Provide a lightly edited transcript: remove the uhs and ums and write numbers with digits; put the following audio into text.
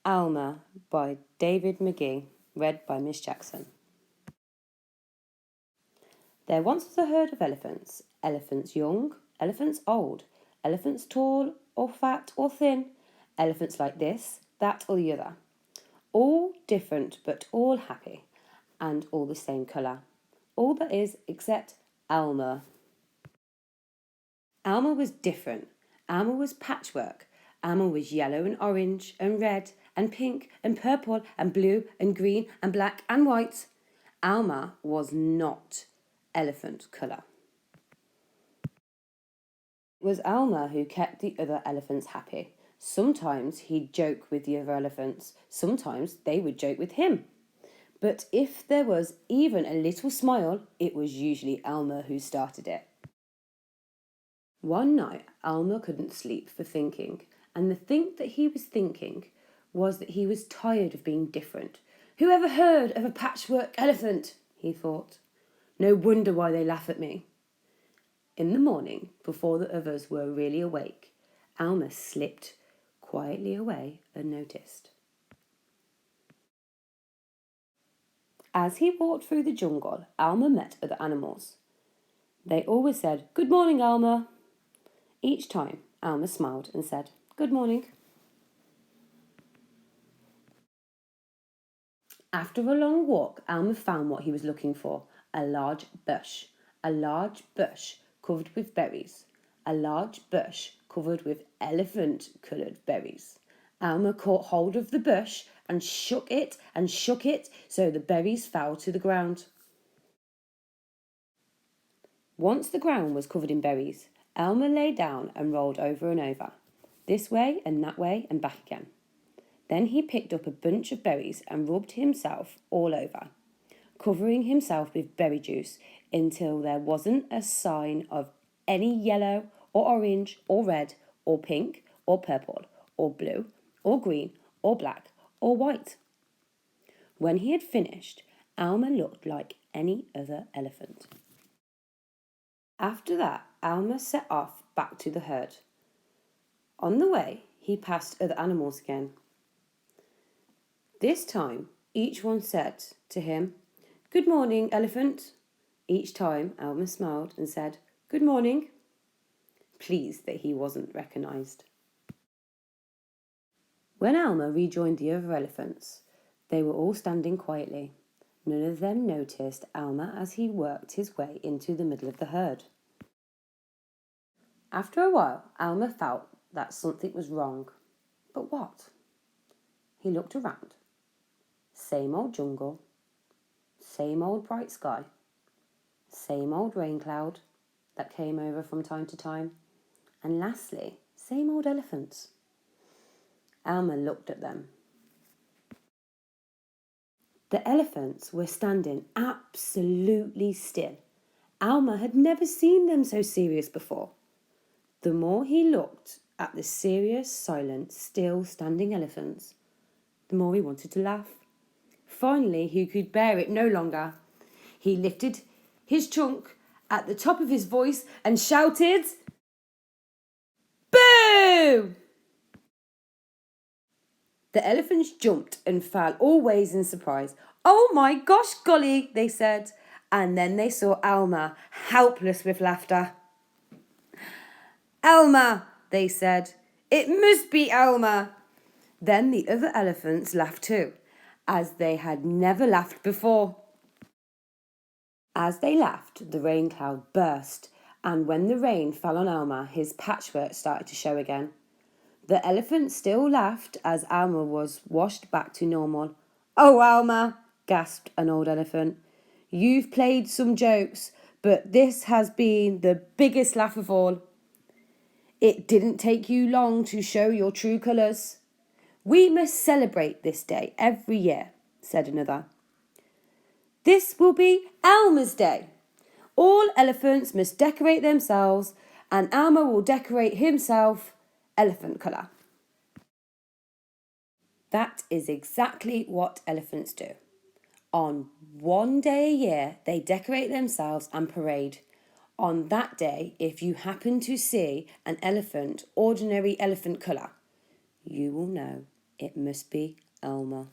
Elmer by David McKee, read by Miss Jackson. There once was a herd of elephants, elephants young, elephants old, elephants tall or fat or thin, elephants like this, that or the other. All different but all happy, and all the same colour. All that is except Elmer. Elmer was different. Elmer was patchwork. Elmer was yellow and orange and red and pink and purple and blue and green and black and white. Elmer was not elephant colour. It was Elmer who kept the other elephants happy. Sometimes he'd joke with the other elephants. Sometimes they would joke with him. But if there was even a little smile, it was usually Elmer who started it. One night, Elmer couldn't sleep for thinking, and the thing that he was thinking was that he was tired of being different. Who ever heard of a patchwork elephant? He thought. No wonder why they laugh at me. In the morning, before the others were really awake, Elmer slipped quietly away unnoticed. As he walked through the jungle, Elmer met other animals. They always said, "Good morning, Elmer." Each time, Elmer smiled and said, "Good morning." After a long walk, Elmer found what he was looking for, a large bush covered with berries, a large bush covered with elephant-coloured berries. Elmer caught hold of the bush and shook it so the berries fell to the ground. Once the ground was covered in berries, Elmer lay down and rolled over and over, this way and that way and back again. Then he picked up a bunch of berries and rubbed himself all over, covering himself with berry juice until there wasn't a sign of any yellow or orange or red or pink or purple or blue or green or black or white. When he had finished, Elmer looked like any other elephant. After that, Elmer set off back to the herd. On the way, he passed other animals again. This time, each one said to him, "Good morning, elephant." Each time, Elmer smiled and said, "Good morning," pleased that he wasn't recognised. When Elmer rejoined the other elephants, they were all standing quietly. None of them noticed Elmer as he worked his way into the middle of the herd. After a while, Elmer felt that something was wrong. But what? He looked around. Same old jungle, same old bright sky, same old rain cloud that came over from time to time, and lastly, same old elephants. Elmer looked at them. The elephants were standing absolutely still. Elmer had never seen them so serious before. The more he looked at the serious, silent, still standing elephants, the more he wanted to laugh. Finally, he could bear it no longer. He lifted his trunk at the top of his voice and shouted, "Boo!" The elephants jumped and fell all ways in surprise. "Oh my gosh, golly," they said. And then they saw Elmer, helpless with laughter. "Elmer," they said. "It must be Elmer." Then the other elephants laughed too, as they had never laughed before. As they laughed, the rain cloud burst, and when the rain fell on Elmer, his patchwork started to show again. The elephants still laughed as Elmer was washed back to normal. "Oh, Elmer," gasped an old elephant, "you've played some jokes, but this has been the biggest laugh of all. It didn't take you long to show your true colours." "We must celebrate this day every year," said another. "This will be Elmer's Day. All elephants must decorate themselves, and Elmer will decorate himself elephant colour." That is exactly what elephants do. On one day a year, they decorate themselves and parade. On that day, if you happen to see an elephant, ordinary elephant colour, you will know It must be Elmer.